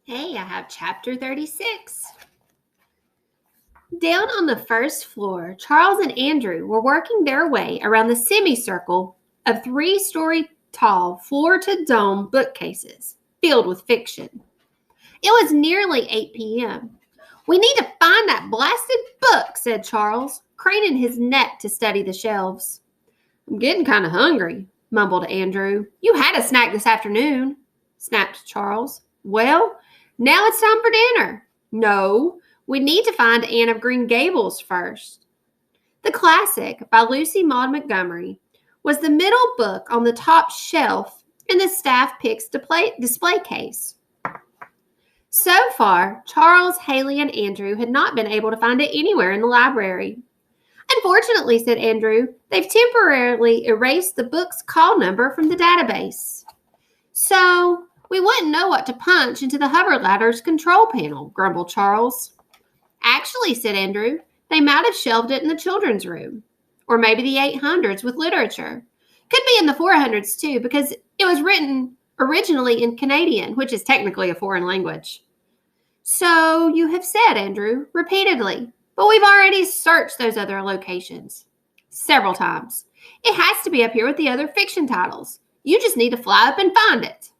Hey, I have chapter 36. Down on the first floor, Charles and Andrew were working their way around the semicircle of 3-story tall, floor-to-dome bookcases filled with fiction. It was nearly 8 p.m. "We need to find that blasted book," said Charles, craning his neck to study the shelves. "I'm getting kind of hungry," mumbled Andrew. "You had a snack this afternoon," snapped Charles. "Well, now it's time for dinner." "No, we need to find Anne of Green Gables first." The classic by Lucy Maud Montgomery was the middle book on the top shelf in the staff picks display case. So far, Charles, Haley, and Andrew had not been able to find it anywhere in the library. "Unfortunately," said Andrew, "they've temporarily erased the book's call number from the database." "So we wouldn't know what to punch into the hover ladder's control panel," grumbled Charles. "Actually," said Andrew, "they might have shelved it in the children's room. Or maybe the 800s with literature. Could be in the 400s too, because it was written originally in Canadian, which is technically a foreign language." "So you have said, Andrew, repeatedly. But we've already searched those other locations. Several times. It has to be up here with the other fiction titles. You just need to fly up and find it."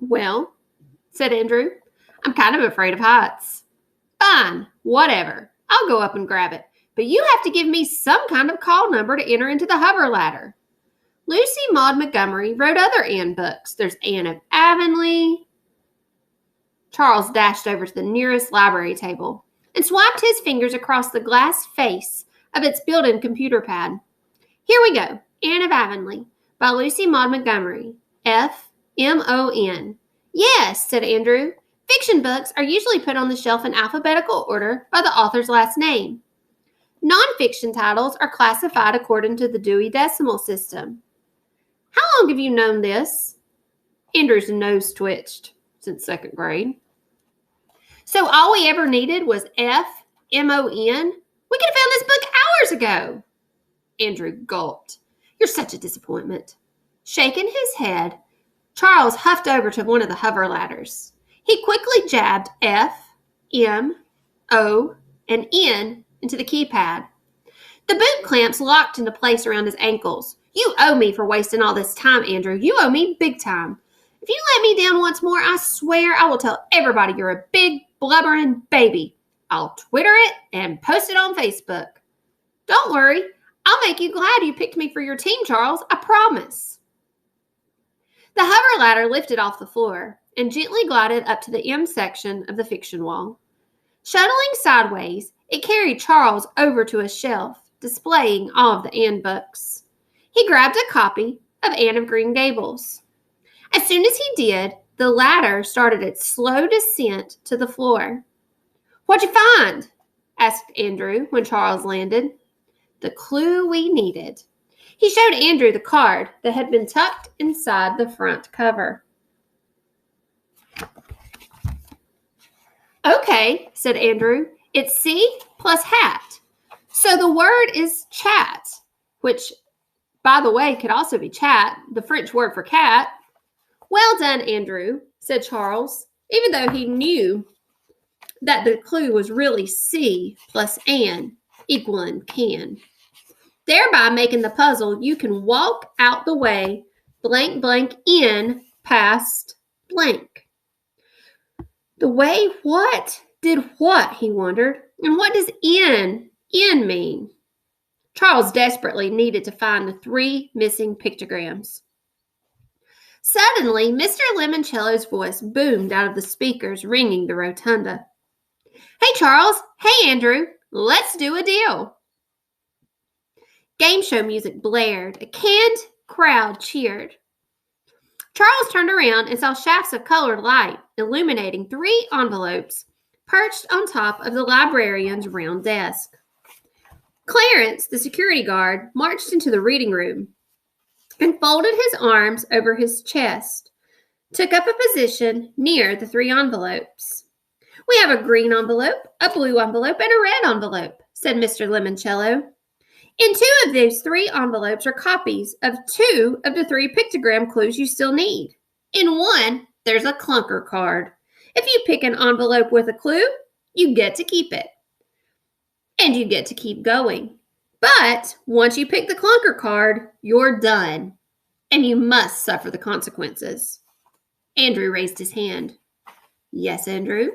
"Well," said Andrew, "I'm kind of afraid of heights." "Fine, whatever. I'll go up and grab it. But you have to give me some kind of call number to enter into the hover ladder. Lucy Maud Montgomery wrote other Anne books. There's Anne of Avonlea." Charles dashed over to the nearest library table and swiped his fingers across the glass face of its built-in computer pad. "Here we go. Anne of Avonlea by Lucy Maud Montgomery. F-M-O-N. "Yes," said Andrew. "Fiction books are usually put on the shelf in alphabetical order by the author's last name. Non-fiction titles are classified according to the Dewey Decimal System." "How long have you known this?" Andrew's nose twitched. "Since second grade." "So all we ever needed was F-M-O-N? We could have found this book hours ago." Andrew gulped. "You're such a disappointment." Shaking his head, Charles huffed over to one of the hover ladders. He quickly jabbed F, M, O, and N into the keypad. The boot clamps locked into place around his ankles. "You owe me for wasting all this time, Andrew. You owe me big time. If you let me down once more, I swear I will tell everybody you're a big, blubbering baby. I'll Twitter it and post it on Facebook." "Don't worry. I'll make you glad you picked me for your team, Charles. I promise." The hover ladder lifted off the floor and gently glided up to the M section of the fiction wall. Shuttling sideways, it carried Charles over to a shelf, displaying all of the Anne books. He grabbed a copy of Anne of Green Gables. As soon as he did, the ladder started its slow descent to the floor. "What'd you find?" asked Andrew when Charles landed. "The clue we needed." He showed Andrew the card that had been tucked inside the front cover. "Okay," said Andrew. "It's C plus hat. So the word is chat, which, by the way, could also be chat, the French word for cat." "Well done, Andrew," said Charles, even though he knew that the clue was really C plus Anne equaling can, thereby making the puzzle "you can walk out the way blank blank in past blank." The way what did what, he wondered, and what does in mean? Charles desperately needed to find the 3 missing pictograms. Suddenly, Mr. Lemoncello's voice boomed out of the speakers ringing the rotunda. "Hey, Charles. Hey, Andrew. Let's do a deal." Game show music blared. A canned crowd cheered. Charles turned around and saw shafts of colored light illuminating 3 envelopes perched on top of the librarian's round desk. Clarence, the security guard, marched into the reading room and folded his arms over his chest, took up a position near the 3 envelopes. "We have a green envelope, a blue envelope, and a red envelope," said Mr. Lemoncello. "In 2 of those 3 envelopes are copies of 2 of the 3 pictogram clues you still need. In one, there's a clunker card. If you pick an envelope with a clue, you get to keep it. And you get to keep going. But once you pick the clunker card, you're done. And you must suffer the consequences. Andrew raised his hand. Yes, Andrew.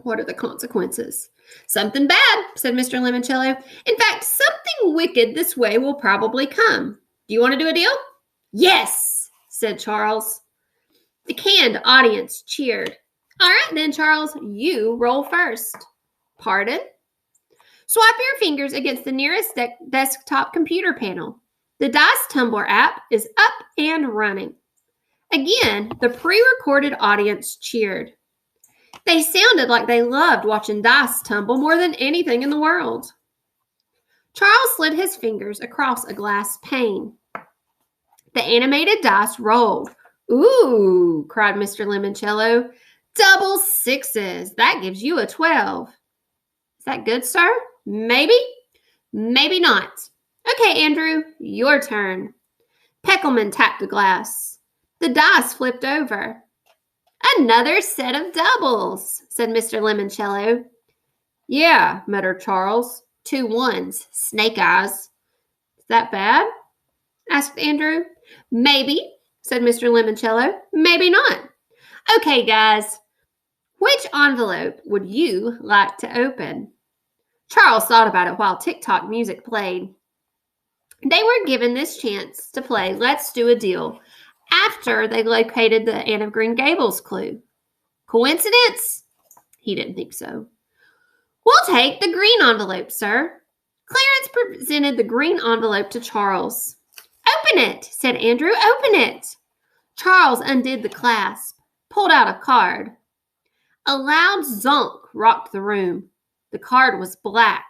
What are the consequences? Something bad, said Mr. Lemoncello. In fact, something wicked this way will probably come. Do you want to do a deal? Yes, said Charles. The canned audience cheered. All right then, Charles, you roll first. Pardon? Swipe your fingers against the nearest desktop computer panel. The Dice Tumbler app is up and running. Again, the pre-recorded audience cheered. They sounded like they loved watching dice tumble more than anything in the world. Charles slid his fingers across a glass pane. The animated dice rolled. Ooh, cried Mr. Lemoncello. Double sixes. That gives you a 12. Is that good, sir? Maybe? Maybe not. Okay, Andrew, your turn. Peckelman tapped the glass. The dice flipped over. Another set of doubles, said Mr. Lemoncello. Yeah, muttered Charles. 2 ones. Snake eyes. Is that bad? Asked Andrew. Maybe, said Mr. Lemoncello. Maybe not. Okay, guys. Which envelope would you like to open? Charles thought about it while TikTok music played. They were given this chance to play Let's Do a Deal after they located the Anne of Green Gables clue. Coincidence? He didn't think so. We'll take the green envelope, sir. Clarence presented the green envelope to Charles. Open it, said Andrew. Open it. Charles undid the clasp, pulled out a card. A loud zonk rocked the room. The card was black,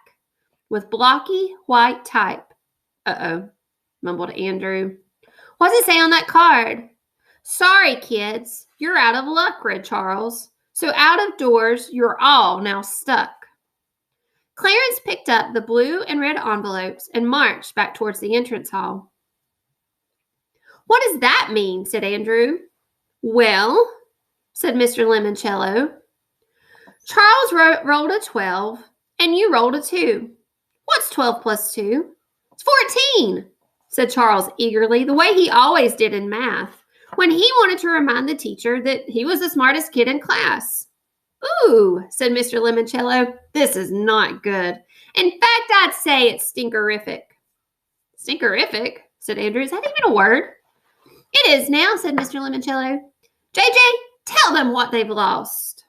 with blocky white type. Uh-oh, mumbled Andrew. What does it say on that card? Sorry, kids. You're out of luck, read Charles. So out of doors, you're all now stuck. Clarence picked up the blue and red envelopes and marched back towards the entrance hall. What does that mean? Said Andrew. Well, said Mr. Lemoncello. Charles rolled a 12, and you rolled a 2. What's 12 plus 2? It's 14, said Charles eagerly, the way he always did in math, when he wanted to remind the teacher that he was the smartest kid in class. Ooh, said Mr. Lemoncello, this is not good. In fact, I'd say it's stinkerific. Stinkerific, said Andrew. Is that even a word? It is now, said Mr. Lemoncello. JJ, tell them what they've lost.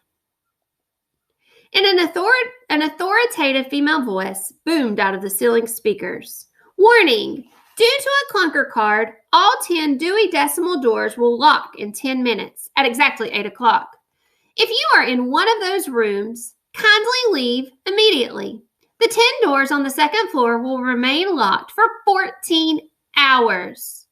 And an authoritative female voice boomed out of the ceiling speakers. Warning! Due to a clunker card, all 10 Dewey Decimal doors will lock in 10 minutes at exactly 8 o'clock. If you are in one of those rooms, kindly leave immediately. The 10 doors on the second floor will remain locked for 14 hours.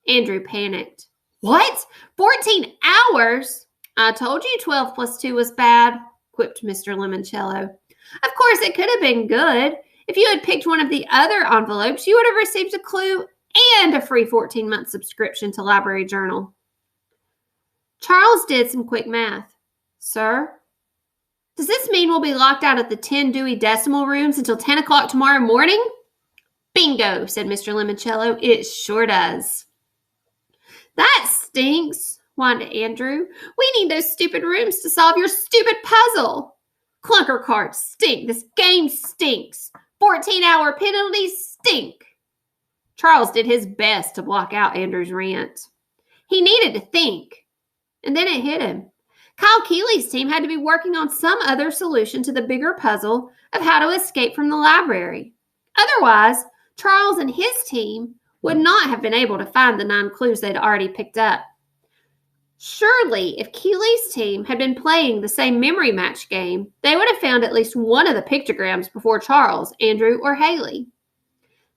Andrew panicked. What? 14 hours? I told you 12 plus 2 was bad, quipped Mr. Lemoncello. Of course, it could have been good. If you had picked one of the other envelopes, you would have received a clue and a free 14-month subscription to Library Journal. Charles did some quick math. Sir, does this mean we'll be locked out of the 10 Dewey Decimal rooms until 10 o'clock tomorrow morning? Bingo, said Mr. Lemoncello. It sure does. That stinks, whined Andrew. We need those stupid rooms to solve your stupid puzzle. Clunker cards stink. This game stinks. 14-hour penalties stink. Charles did his best to block out Andrew's rant. He needed to think, and then it hit him. Kyle Keeley's team had to be working on some other solution to the bigger puzzle of how to escape from the library. Otherwise, Charles and his team would not have been able to find the 9 clues they'd already picked up. Surely, if Keeley's team had been playing the same memory match game, they would have found at least one of the pictograms before Charles, Andrew, or Haley.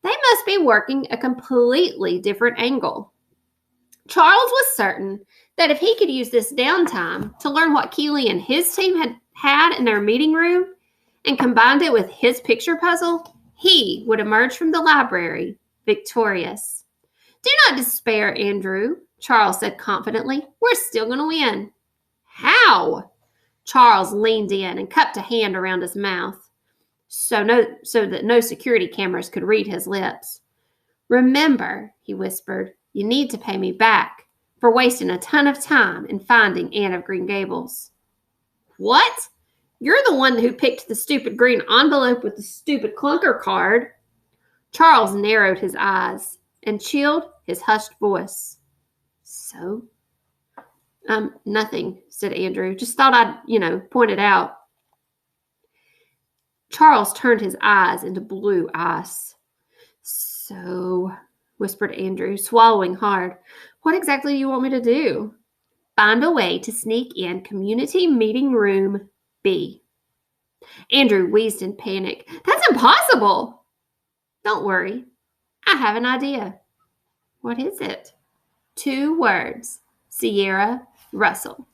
They must be working a completely different angle. Charles was certain that if he could use this downtime to learn what Keeley and his team had in their meeting room and combined it with his picture puzzle, he would emerge from the library victorious. Do not despair, Andrew, Charles said confidently. We're still going to win. How? Charles leaned in and cupped a hand around his mouth so that no security cameras could read his lips. Remember, he whispered, you need to pay me back for wasting a ton of time in finding Anne of Green Gables. What? You're the one who picked the stupid green envelope with the stupid clunker card. Charles narrowed his eyes and chilled his hushed voice. So? Nothing, said Andrew. Just thought I'd, point it out. Charles turned his eyes into blue ice. So, whispered Andrew, swallowing hard, what exactly do you want me to do? Find a way to sneak in community meeting room B. Andrew wheezed in panic. That's impossible. Don't worry. I have an idea. What is it? 2 words. Sierra Russell.